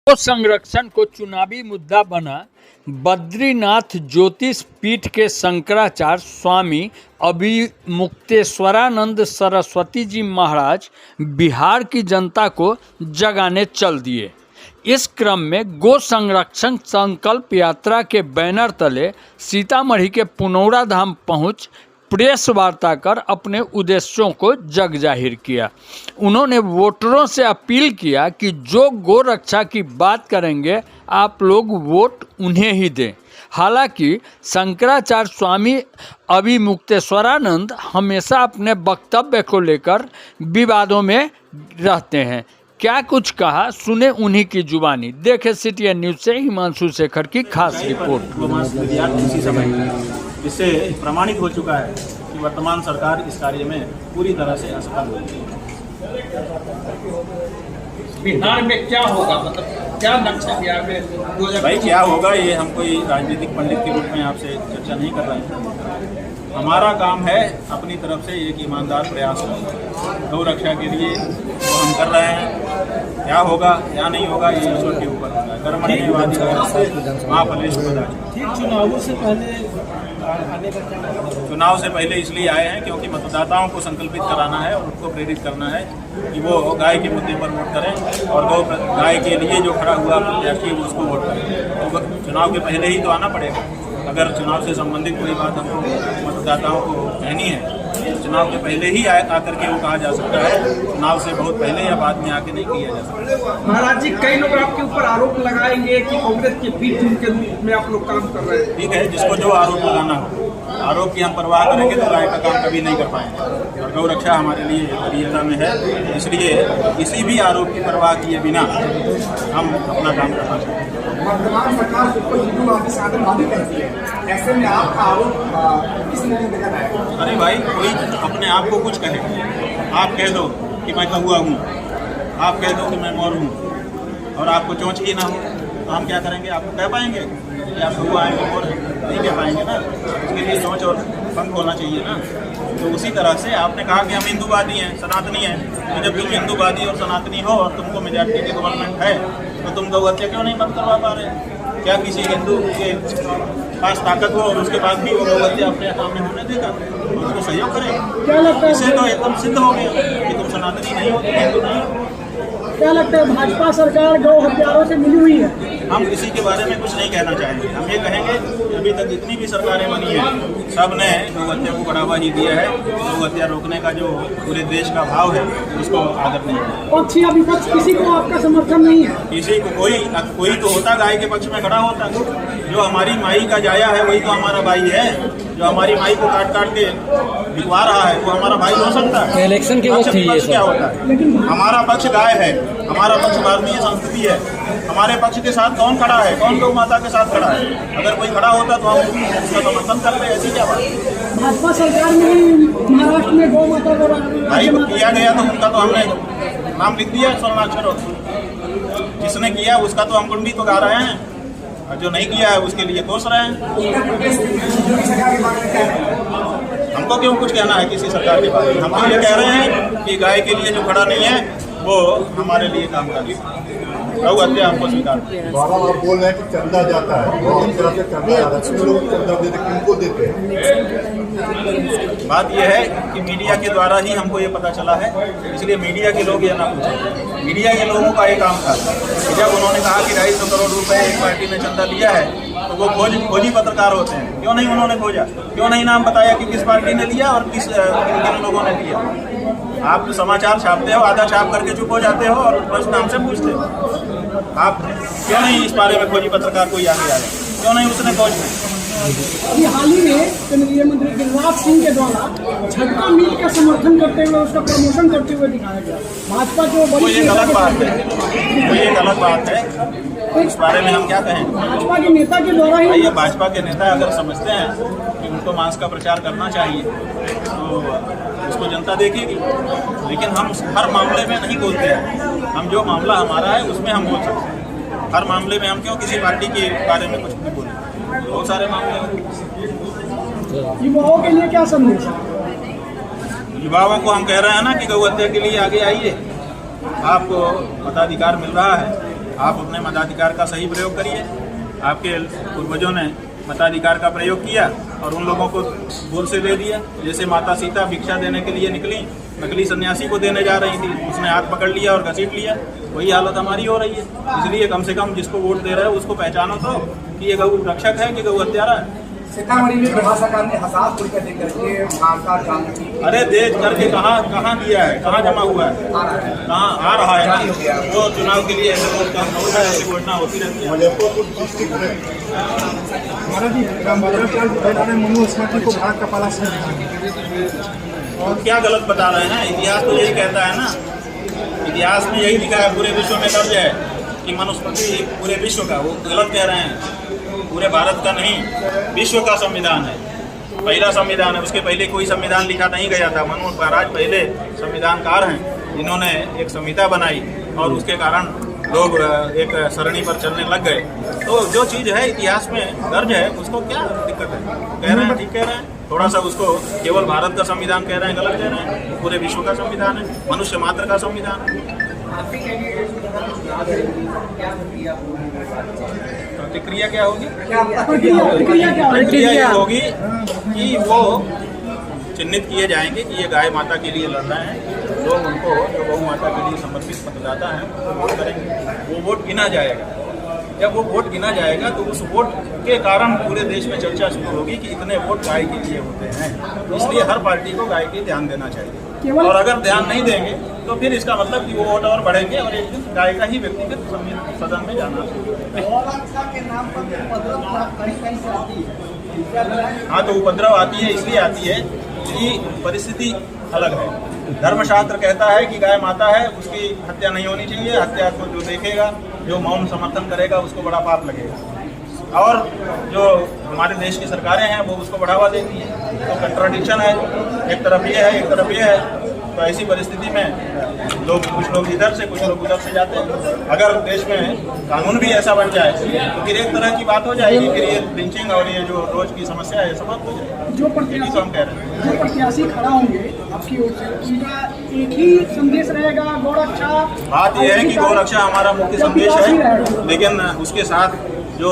गो संरक्षण को चुनावी मुद्दा बना। बद्रीनाथ ज्योतिष पीठ के शंकराचार्य स्वामी अभिमुक्तेश्वरानंद सरस्वती जी महाराज बिहार की जनता को जगाने चल दिए। इस क्रम में गो संरक्षण संकल्प यात्रा के बैनर तले सीतामढ़ी के पुनौरा धाम पहुंच प्रेस वार्ता कर अपने उद्देश्यों को जग जाहिर किया। उन्होंने वोटरों से अपील किया कि जो गो रक्षा की बात करेंगे आप लोग वोट उन्हें ही दें। हालांकि शंकराचार्य स्वामी अभिमुक्तेश्वरानंद हमेशा अपने वक्तव्य को लेकर विवादों में रहते हैं। क्या कुछ कहा, सुने उन्हीं की जुबानी। देखे CTN न्यूज से हिमांशु शेखर की खास रिपोर्ट। इससे प्रमाणित हो चुका है कि वर्तमान सरकार इस कार्य में पूरी तरह से असफल हो गई है। बिहार में क्या होगा, मतलब क्या नक्शा बिहार में? भाई क्या होगा ये हम कोई राजनीतिक पंडित के रूप में आपसे चर्चा नहीं कर रहे हैं। हमारा काम है अपनी तरफ से एक ईमानदार प्रयास करना। गौ रक्षा के लिए वो हम कर रहे हैं। क्या होगा क्या नहीं होगा ये ईश्वर के ऊपर होगा। कर्मण्येवाधिकारस्ते मा फलेषु कदाचन। चुनाव से पहले इसलिए आए हैं क्योंकि मतदाताओं को संकल्पित कराना है और उनको प्रेरित करना है कि वो गाय के मुद्दे पर वोट करें और गाय के लिए जो खड़ा हुआ प्रत्याशी है उसको वोट करें। तो चुनाव के पहले ही तो आना पड़ेगा। अगर चुनाव से संबंधित कोई बात हमको मतदाताओं को कहनी है तो चुनाव के पहले ही आकर के वो कहा जा सकता है। चुनाव से बहुत पहले या बाद में आके नहीं किया जा सकता। महाराज जी, कई लोग आपके ऊपर आरोप लगाएंगे कि कांग्रेस के बीच के रूप में आप लोग काम कर रहे हैं। ठीक है, जिसको जो आरोप लगाना हो, आरोप की हम परवाह करेंगे तो गाय का काम कभी नहीं कर पाएंगे। और गौ रक्षा हमारे लिए वरीयता में है, इसलिए किसी भी आरोप की परवाह किए बिना हम अपना काम करना चाहते हैं। वर्तमान सरकार को हिंदूवादी साधनवादी कहती है, ऐसे में आपका आरोप किस नजर देखा जाएगा? अरे भाई, कोई अपने आप को कुछ कहे, आप कह दो कि मैं कहुआ हूँ, आप कह दो कि मैं मोर हूँ और आपको चोंच ही ना हो तो हम क्या करेंगे? आपको कह पाएंगे कि आप कहुआ हैं मोर हैं? नहीं कह पाएंगे ना। उसके लिए चोंच और पंख होना चाहिए ना। तो उसी तरह से आपने कहा कि हम हिंदूवादी हैं, सनातनी हैं। तो जब तुम हिंदूवादी और सनातनी हो और तुमको मेजॉरिटी की गवर्नमेंट है तो तुम गौ हत्या क्यों नहीं बंद करवा पा रहे? क्या किसी हिंदू के पास ताकत हो और उसके बाद भी वो गौ हत्या अपने सामने होने देगा? तो उसको सहयोग करें। इससे तो एकदम सिद्ध हो गया कि तुम सनातनी नहीं हो, तुम हिंदू नहीं हो। क्या लगता है भाजपा सरकार गौ हत्यारों से मिली हुई है? हम किसी के बारे में कुछ नहीं कहना चाहेंगे। हम ये कहेंगे कि अभी तक जितनी भी सरकारें बनी हैं सब ने गौ हत्या को बढ़ावा ही दिया है। गौ हत्या रोकने का जो पूरे देश का भाव है उसको आदर नहीं है। पक्ष या विपक्ष किसी को आपका समर्थन नहीं है? किसी को कोई तो होता गाय के पक्ष में खड़ा होता। जो हमारी माई का जाया है वही तो हमारा भाई है। जो हमारी माई को काट काट के बिकवा रहा है वो हमारा भाई हो सकता है। इलेक्शन के वक्त पक्ष क्या होता है? हमारा पक्ष गाय है, हमारा पक्ष भारतीय संस्कृति है। हमारे पक्ष के साथ कौन खड़ा है? कौन गौ माता के साथ खड़ा है? अगर कोई खड़ा होता तो हम उसका समर्थन करते। ऐसी क्या बात? भाजपा सरकार में महाराष्ट्र में गौ माता को भाई किया गया तो उनका तो हमने नाम लिख दिया स्वर्णाक्षरों। जिसने किया उसका तो हम कुंडी तो गा रहे हैं और जो नहीं किया है उसके लिए कोस रहे हैं। हमको क्यों कुछ कहना है किसी सरकार के बारे में? हम तो ये कह रहे हैं कि गाय के लिए जो खड़ा नहीं है वो हमारे लिए काम कर गौ हत्या हमको स्वीकार। आप बोल रहे हैं कि चंदा जाता है, बहुत तरह से चंदा जाता है, लोग चंदा देते, किनको देते हैं? बात यह है कि मीडिया के द्वारा ही हमको ये पता चला है, इसलिए मीडिया के लोग ये ना पूछें। मीडिया के लोगों का ये काम था कि जब उन्होंने कहा कि 250 करोड़ रुपए एक पार्टी ने चंदा लिया है तो वो खोजी पत्रकार होते हैं। क्यों नहीं उन्होंने खोजा? क्यों नहीं नाम बताया कि किस पार्टी ने लिया और किन लोगों ने लिया? आप तो समाचार छापते हो, आधा छाप करके चुप हो जाते हो और प्रश्न हमसे पूछते हो। आप क्यों नहीं इस बारे में खोजी पत्रकार कोई आगे आया? क्यों नहीं उसने खोज? अभी हाल ही में केंद्रीय मंत्री गिरिराज सिंह के द्वारा झटका मील का समर्थन करते हुए उसका प्रमोशन करते हुए दिखाया गया। भाजपा जो बड़ी ये गलत बात है, वो ये गलत बात है। इस बारे में हम क्या कहें? भाजपा के नेता के द्वारा ही ये भाजपा के नेता अगर समझते हैं कि उनको मांस का प्रचार करना चाहिए तो उसको जनता देखेगी। लेकिन हम हर मामले में नहीं बोलते हैं। हम जो मामला हमारा है उसमें हम बोल सकते हैं। हर मामले में हम क्यों किसी पार्टी के बारे में कुछ नहीं बोलें? बहुत सारे मामले हैं। युवाओं के लिए क्या संदेश? युवाओं को हम कह रहे हैं ना कि गौ हत्या के लिए आगे आइए। आपको मताधिकार मिल रहा है, आप अपने मताधिकार का सही प्रयोग करिए। आपके पूर्वजों ने मताधिकार का प्रयोग किया और उन लोगों को भूल से दे दिया। जैसे माता सीता भिक्षा देने के लिए निकली, नकली सन्यासी को देने जा रही थी, उसने हाथ पकड़ लिया और घसीट लिया। वही हालत हमारी हो रही है। इसलिए कम से कम जिसको वोट दे रहे हो उसको पहचानो तो कि ये गौ रक्षक है कि गौ हत्यारा है। सीतामढ़ी में प्रभास सरकार ने हसास रुपये दे करके मांगता जानने की अरे दे करके कहाँ दिया है, कहाँ जमा हुआ है, कहाँ आ रहा है ना। वो चुनाव के लिए ऐसे घोषणा होती रहती है। मुजफ्फरपुर डिस्ट्रिक्ट में को भारत का पहला और क्या गलत बता रहे हैं? इतिहास तो यही कहता है ना, इतिहास में यही लिखा है, पूरे विश्व में दर्ज है कि मनुस्मृति पूरे विश्व का। वो गलत कह रहे हैं, पूरे भारत का नहीं, विश्व का संविधान है, पहला संविधान है। उसके पहले कोई संविधान लिखा नहीं गया था। मनमोहन महाराज पहले संविधानकार हैं, जिन्होंने एक संहिता बनाई और उसके कारण लोग एक सरणी पर चलने लग गए। तो जो चीज़ है इतिहास में दर्ज है, उसको क्या दिक्कत है? कह रहे हैं, ठीक कह रहे हैं। थोड़ा सा उसको केवल भारत का संविधान कह रहे हैं, गलत कह रहे हैं। पूरे विश्व का संविधान है, मनुष्य मात्र का संविधान है। प्रतिक्रिया क्या होगी? प्रतिक्रिया ये होगी कि वो चिन्हित किए जाएंगे कि ये गाय माता के लिए लड़ रहे हैं। लोग उनको, जो गौ माता के लिए समर्पित मतदाता हैं, उनको वोट करेंगे। वो वोट गिना जाएगा। जब वो वोट गिना जाएगा तो उस वोट के कारण पूरे देश में चर्चा शुरू होगी कि इतने वोट गाय के लिए होते हैं। इसलिए हर पार्टी को गाय के ध्यान देना चाहिए। और अगर ध्यान नहीं देंगे तो फिर इसका मतलब कि वो वोट और बढ़ेंगे और एक दिन गाय का ही व्यक्तिगत सदन में जाना। हाँ, तो उपद्रव आती है, इसलिए आती है कि परिस्थिति अलग है। धर्मशास्त्र कहता है कि गाय माता है, उसकी हत्या नहीं होनी चाहिए। हत्या को जो देखेगा, जो मौन समर्थन करेगा, उसको बड़ा पाप लगेगा। और जो हमारे देश की सरकारें हैं वो उसको बढ़ावा देती हैं। तो कंट्राडिक्शन है, एक तरफ ये है, एक तरफ ये है। तो ऐसी परिस्थिति में लोग, कुछ लोग इधर से, कुछ लोग उधर से जाते हैं। अगर देश में कानून भी ऐसा बन जाए तो फिर एक तरह की बात हो जाएगी। फिर ये लिंचिंग और ये जो रोज की समस्या है, समाप्त हो जाएगी। जो तो हम कह रहे हैं, जो प्रत्याशी खड़ा होंगे आपकी ओर से, उनका एक ही संदेश रहेगा, गौरक्षा। बात यह है कि गौरक्षा हमारा मुख्य संदेश है, लेकिन उसके साथ जो